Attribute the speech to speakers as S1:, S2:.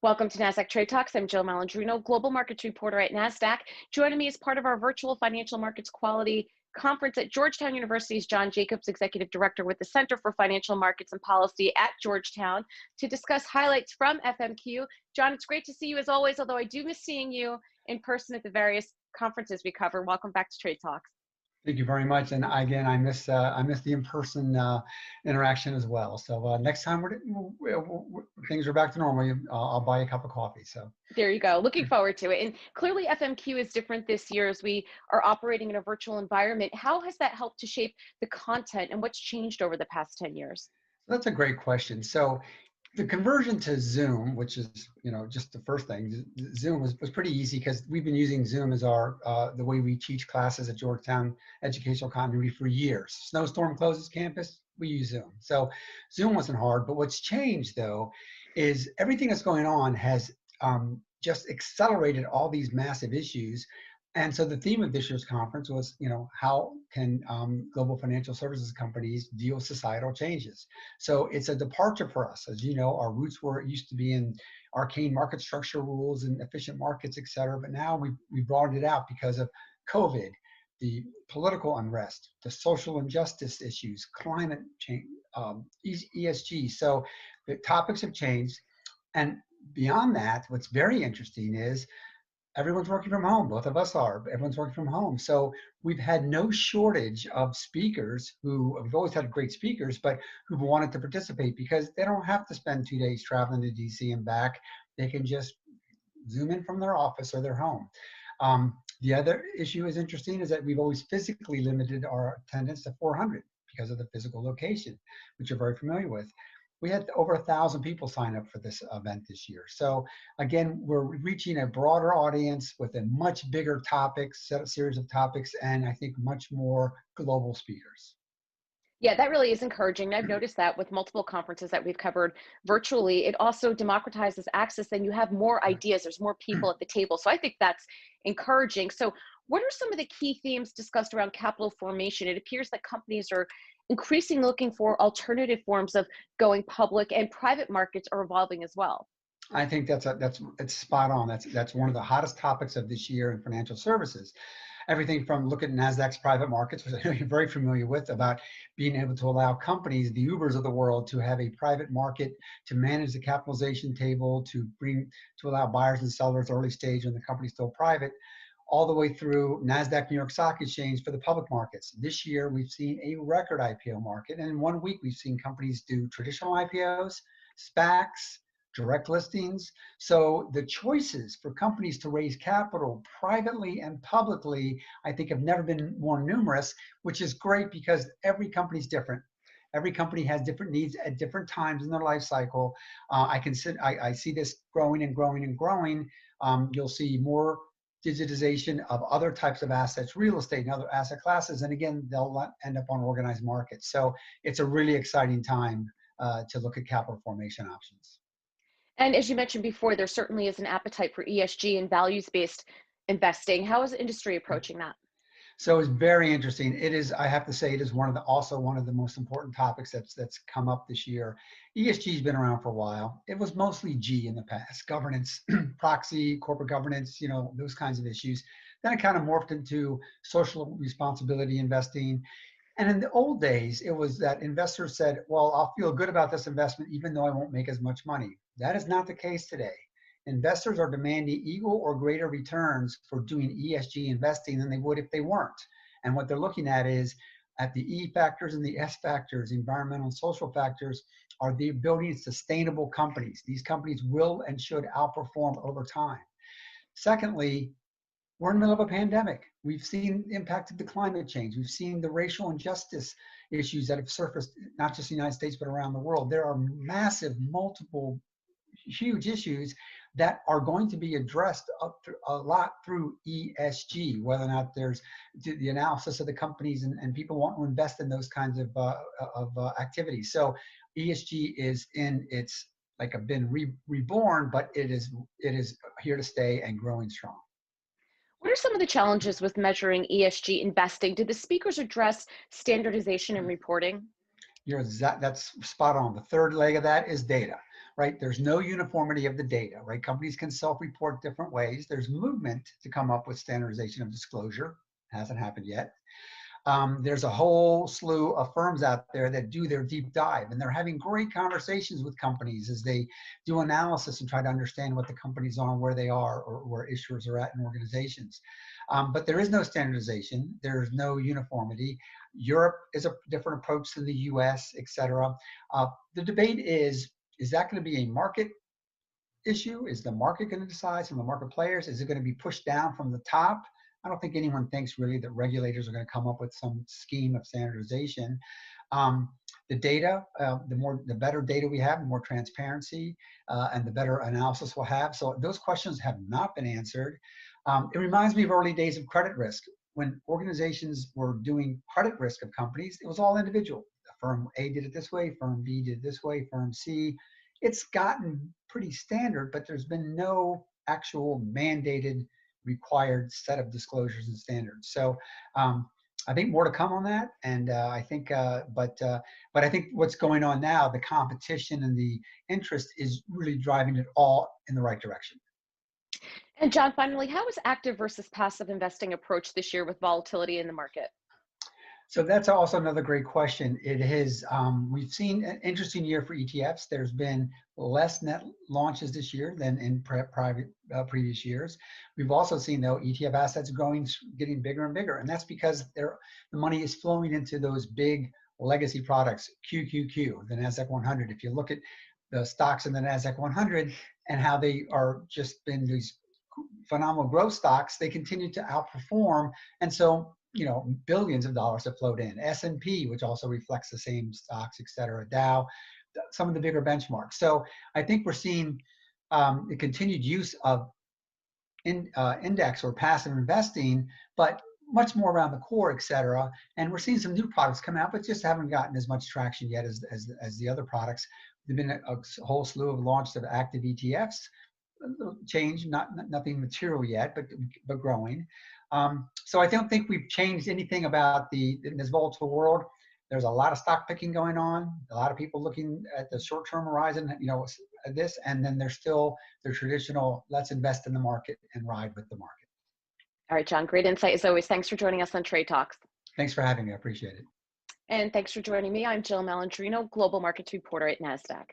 S1: Welcome to Nasdaq Trade Talks. I'm Jill Malandrino, Global Markets Reporter at Nasdaq. Joining me as part of our virtual financial markets quality conference at Georgetown University is John Jacobs, Executive Director with the Center for Financial Markets and Policy at Georgetown, to discuss highlights from FMQ. John, it's great to see you as always, although I do miss seeing you in person at the various conferences we cover. Welcome back to Trade Talks.
S2: Thank you very much. And again, I miss the in-person interaction as well. So next time things are back to normal, I'll buy you a cup of coffee. So
S1: there you go. Looking forward to it. And clearly FMQ is different this year as we are operating in a virtual environment. How has that helped to shape the content and what's changed over the past 10 years?
S2: that's a great question. So the conversion to Zoom, which is, just the first thing, Zoom was pretty easy because we've been using Zoom as our the way we teach classes at Georgetown Educational Continuity for years. Snowstorm closes campus, we use Zoom. So Zoom wasn't hard, but what's changed though is everything that's going on has just accelerated all these massive issues. And so the theme of this year's conference was, how can global financial services companies deal with societal changes? So it's a departure for us. As you know, our roots used to be in arcane market structure rules and efficient markets, et cetera. But now we broadened it out because of COVID, the political unrest, the social injustice issues, climate change, ESG. So the topics have changed. And beyond that, what's very interesting is everyone's working from home. Both of us are. Everyone's working from home. So we've had no shortage of speakers we've always had great speakers, but who've wanted to participate because they don't have to spend 2 days traveling to DC and back. They can just Zoom in from their office or their home. The other issue is interesting is that we've always physically limited our attendance to 400 because of the physical location, which you're very familiar with. We had over 1,000 people sign up for this event this year. So again, we're reaching a broader audience with a much bigger series of topics, and I think much more global speakers.
S1: Yeah, that really is encouraging. I've noticed that with multiple conferences that we've covered virtually, it also democratizes access and you have more ideas. There's more people at the table. So I think that's encouraging. So what are some of the key themes discussed around capital formation? It appears that companies are increasingly looking for alternative forms of going public, and private markets are evolving as well.
S2: I think it's spot on. That's one of the hottest topics of this year in financial services. Everything from look at Nasdaq's private markets, which you're very familiar with, about being able to allow companies, the Ubers of the world, to have a private market to manage the capitalization table, to allow buyers and sellers early stage when the company's still private, all the way through Nasdaq New York Stock Exchange for the public markets. This year, we've seen a record IPO market. And in 1 week, we've seen companies do traditional IPOs, SPACs, direct listings. So the choices for companies to raise capital privately and publicly, I think, have never been more numerous, which is great because every company's different. Every company has different needs at different times in their life cycle. I see this growing and growing and growing. You'll see more digitization of other types of assets, real estate and other asset classes. And again, they'll end up on organized markets. So it's a really exciting time to look at capital formation options.
S1: And as you mentioned before, there certainly is an appetite for ESG and values-based investing. How is the industry approaching that?
S2: So it's very interesting. It is, I have to say, it is also one of the most important topics that's come up this year. ESG has been around for a while. It was mostly G in the past: governance, proxy, corporate governance, those kinds of issues. Then it kind of morphed into social responsibility investing. And in the old days, it was that investors said, well, I'll feel good about this investment even though I won't make as much money. That is not the case today. Investors are demanding equal or greater returns for doing ESG investing than they would if they weren't. And what they're looking at is at the E factors and the S factors, environmental and social factors, are the building sustainable companies. These companies will and should outperform over time. Secondly, we're in the middle of a pandemic. We've seen the impact of the climate change. We've seen the racial injustice issues that have surfaced, not just in the United States, but around the world. There are massive, multiple, huge issues that are going to be addressed a lot through ESG, whether or not there's the analysis of the companies and people want to invest in those kinds of activities. So ESG is reborn, but it is here to stay and growing strong.
S1: What are some of the challenges with measuring ESG investing? Did the speakers address standardization and reporting?
S2: That's spot on. The third leg of that is data. right? There's no uniformity of the data, right? Companies can self-report different ways. There's movement to come up with standardization of disclosure. Hasn't happened yet. There's a whole slew of firms out there that do their deep dive, and they're having great conversations with companies as they do analysis and try to understand what the companies are and where they are, or where issuers are at in organizations. But there is no standardization. There's no uniformity. Europe is a different approach than the US, et cetera. The debate is that going to be a market issue? Is the market going to decide, some of the market players? Is it going to be pushed down from the top? I don't think anyone thinks really that regulators are going to come up with some scheme of standardization. The data, the better data we have, the more transparency, and the better analysis we'll have. So those questions have not been answered. It reminds me of early days of credit risk. When organizations were doing credit risk of companies, it was all individual. Firm A did it this way, firm B did it this way, firm C. It's gotten pretty standard, but there's been no actual mandated required set of disclosures and standards. So I think more to come on that. And I think, but I think what's going on now, the competition and the interest is really driving it all in the right direction.
S1: And John, finally, how is active versus passive investing approached this year with volatility in the market?
S2: So that's also another great question. It is, we've seen an interesting year for ETFs. There's been less net launches this year than in previous years. We've also seen, though, ETF assets growing, getting bigger and bigger. And that's because the money is flowing into those big legacy products, QQQ, the Nasdaq 100. If you look at the stocks in the Nasdaq 100 and how they are just been these phenomenal growth stocks, they continue to outperform. And so, you know, billions of dollars have flowed in. S&P, which also reflects the same stocks, et cetera, Dow, some of the bigger benchmarks. So I think we're seeing the continued use of index or passive investing, but much more around the core, et cetera. And we're seeing some new products come out, but just haven't gotten as much traction yet as the other products. There've been a whole slew of launches of active ETFs. Change, nothing material yet, but growing. So I don't think we've changed anything about in this volatile world. There's a lot of stock picking going on, a lot of people looking at the short-term horizon, you know, at this, and then there's still the traditional, let's invest in the market and ride with the market.
S1: All right, John, great insight as always. Thanks for joining us on Trade Talks.
S2: Thanks for having me, I appreciate it.
S1: And thanks for joining me. I'm Jill Malandrino, Global Markets Reporter at Nasdaq.